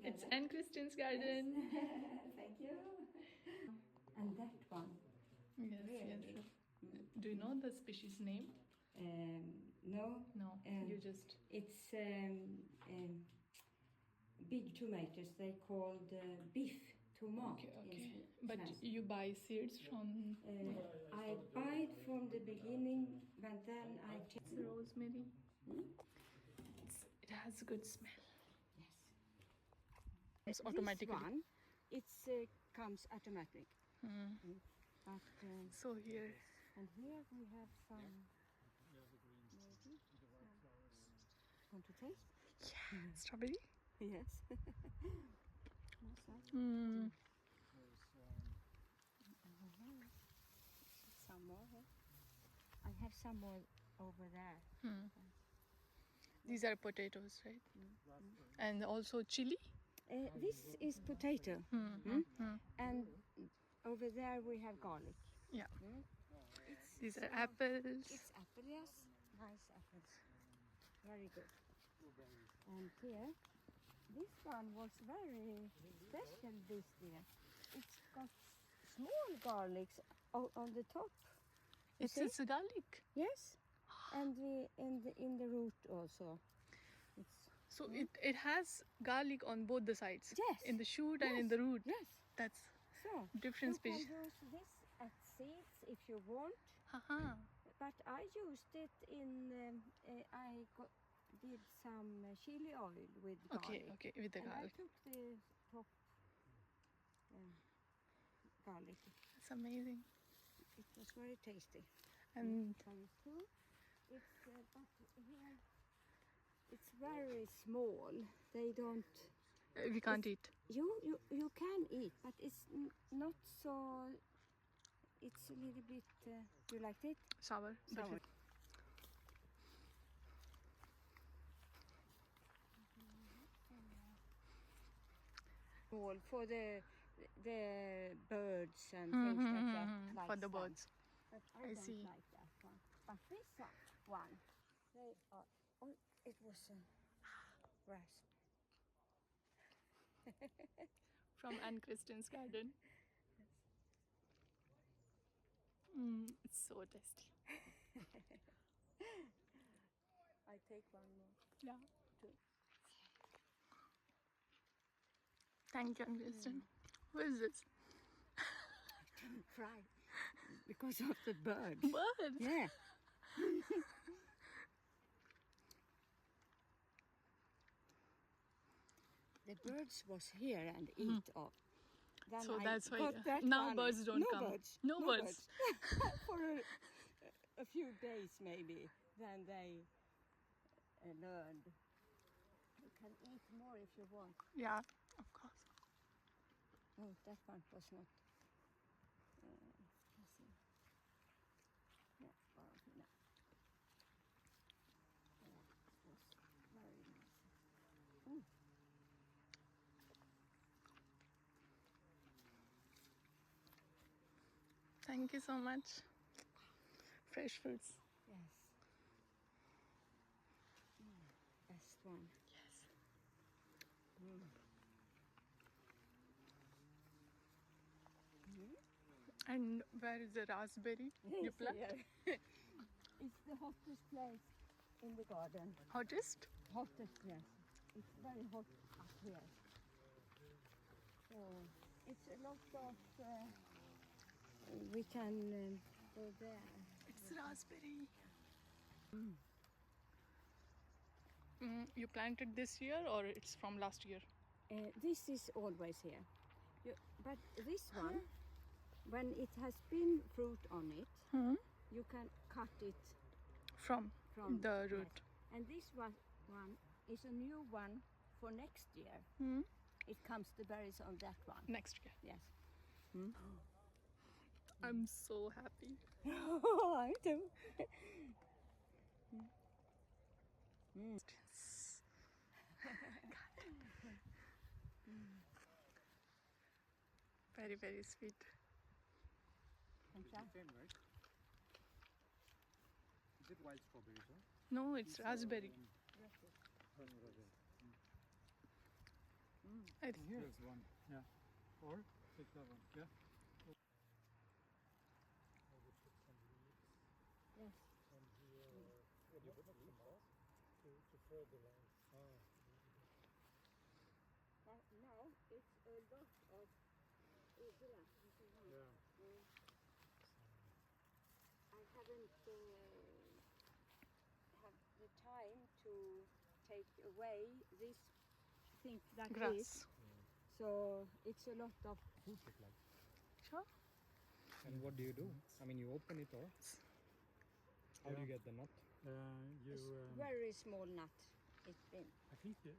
It's Anne Christine's garden. Yes. Thank you. And that one. Yes, Really? yes. Do you know the species name? No. No, you just... It's big tomatoes. They called beef tomato. Okay. But you buy seeds from... I buy it from the beginning, but then I It's rosemary. It has a good smell. Yes. It's automatically. This one, it's comes automatic. But So here... and here we have some. Maybe. Want to taste? Yeah, strawberry. Yes. Some more. I have some more over there. These are potatoes, right? And also chili. This is potato. And over there we have garlic. Yeah. These are apples. It's apple, yes. Nice apples. Very good. And here, this one was very special this year. It's got small garlics on the top. It's a garlic. Yes. And in the root also. So it has garlic on both the sides. Yes. In the shoot and in the root. Yes. That's So different species. you can use this as seeds if you want. But I used it in. Did some chili oil with garlic. Okay, with the and garlic. I took the top garlic. It's amazing. It was very tasty. And It's but here it's very small. They don't. we can't eat. You can eat, but it's not so. It's a little bit. You like it? Sour. Sour. For the birds and things like that. For the birds. But I don't see. like that one. But this one, they are. Oh, it was a rasp. From Anne Christine's garden. It's so tasty. I take one more. Yeah. Thank you, Anne Christine. Who is this? Cry because of the bird. Bird. Yeah. The birds was here and eat up. Then So I that's why got that now one. birds don't come. Birds. No birds. For a few days maybe. Then they learned. You can eat more if you want. Yeah, of course. Oh, that one was not. Let's see. No, no. It was very nice. Thank you so much. Fresh fruits. Yes. Best one. Yes. And where is the raspberry you plucked? It's the hottest place in the garden. Hottest? Hottest, yes. It's very hot up here. So it's a lot of. We can go there. It's raspberry. You planted this year or it's from last year? This is always here. But this one, when it has been fruit on it, you can cut it From the root. Yes. And this one is a new one for next year. It comes the berries on that one. Next year. Yes. I'm so happy. Oh, I do. Yes. Very, very sweet. And that- Right? Is it wild strawberries? Huh? No, it's raspberry. I think Here's one. Yeah. Or take that one. Yeah. Maybe put some leaves Yes. on here, or would you put some moss to further lines? Ah. But now it's a lot of uggla. Yeah. I haven't have the time to take away this thing like grass. this. So it's a lot of Food like. Sure. And what do you do? I mean, you open it or how do you get the nut? very small nut. It's been. I think they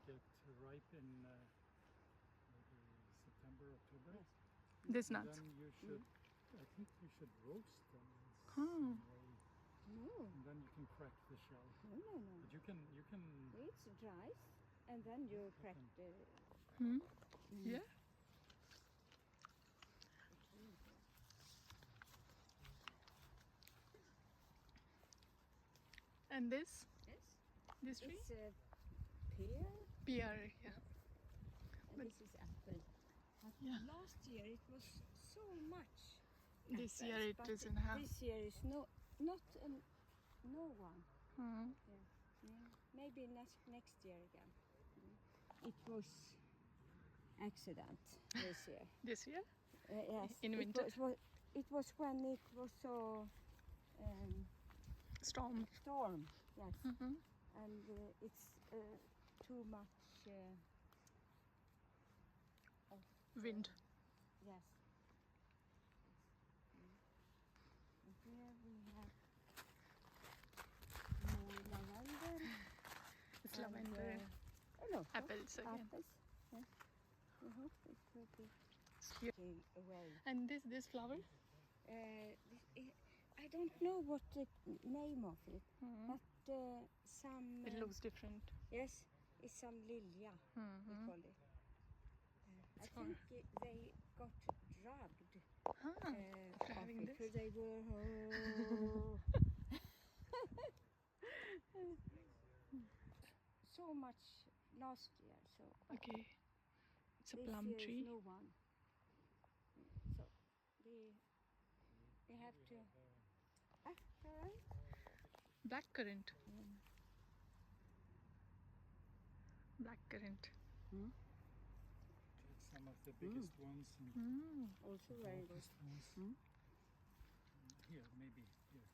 get ripe in maybe September, October. This And nuts. then you should, I think you should roast them in Hmm. some way, No, and then you can crack the shell. no. But you can It's dries, and then you crack the. Hmm. Yeah. And this Yes. tree? It's a pear, Pear. Yeah. and this is apple. But Yeah. last year it was so much. This apples, year it but is in half. This year is no one. Hmm. Yeah. Maybe next year again. It was accident this year. This year? Yes. In winter? It was when it was so Storm. storm. Yes. Mm-hmm. And it's too much of Wind. yes. And here we have more lavender. It's and, lavender. a lot of Apples again. apples. Yes. I hope it will be Here. taken away. And this flower? I don't know what the name of it, Hmm. but some. It looks different. Yes, it's some lilia. We Mm-hmm. call it. I think they got drugged After having this? because they were so much last year. So Okay. It's a this plum year tree. is no one. So they have to. Blackcurrant. Blackcurrant. take some of the biggest ones and Mm. Also very good. largest ones. Mm. Here, maybe here.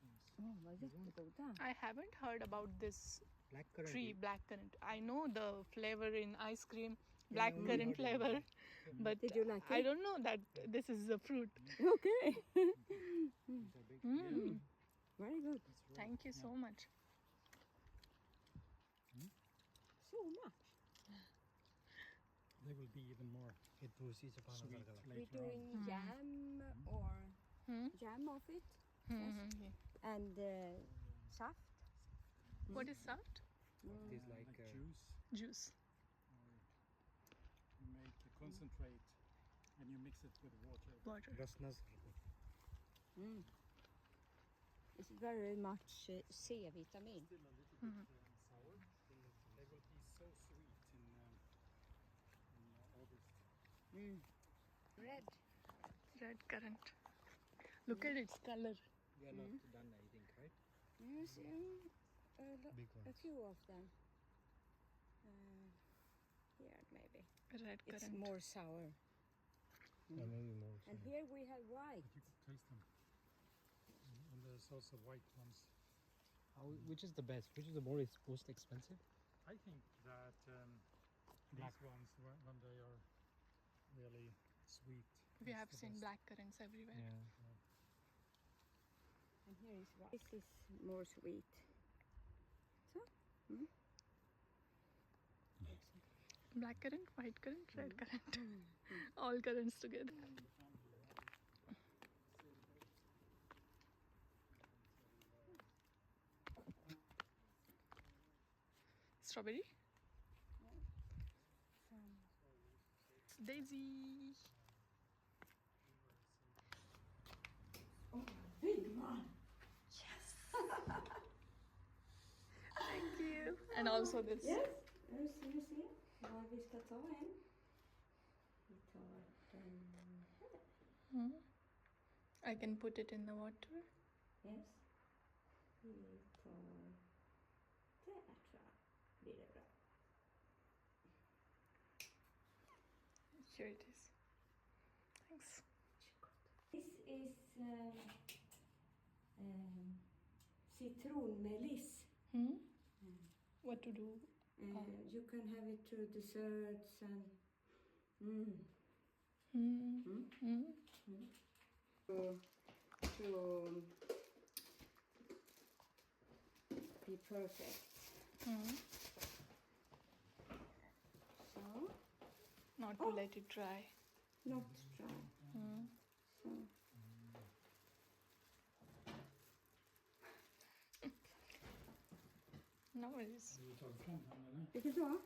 Yes. Vad jättegoda. I haven't heard about this Blackcurrant. tree, blackcurrant. I know the flavor in ice cream, blackcurrant flavor, but Did you like I it? don't know that this is a fruit. Okay. These are big. Mm. Very good. That's right. Thank you so much. So much. They will be even more It proceeds upon sweet We're later on. doing jam or Hmm? jam of it Mhm, yeah. and saft. What is soft? It is like juice, Juice. or you make a concentrate and you mix it with water. Water. röstnas. It's very much C-vitamin. Still a little bit sour. They will be so sweet in August. Red. Red currant. Look at its color. They are not done, I think, right? You see Big a ones. few of them. Here maybe. Red It's currant. more sour. Yeah, maybe more. And here we have white. But you can taste them. And there's also white ones. Which is the best? Which is the most expensive? I think that Black. these ones, when they are really sweet. We is have the seen best. black currants everywhere. Yeah. And here is white. This is more sweet. So, Black currant, white currant, red currant. All currants together. Strawberry? It's Daisy. big one. Thank you. And also this. Yes. You see? vi ska ta en. Vi tar den här. Mm. I can put it in the water. Yes. Vi tar där tror jag. Blir det bra. Here it is. Thanks. This is citronmeliss. Hmm? What to do? You can have it to desserts and to be perfect. So Not to let it dry. not dry. So No worries. Du tar fram den eller? vilket då?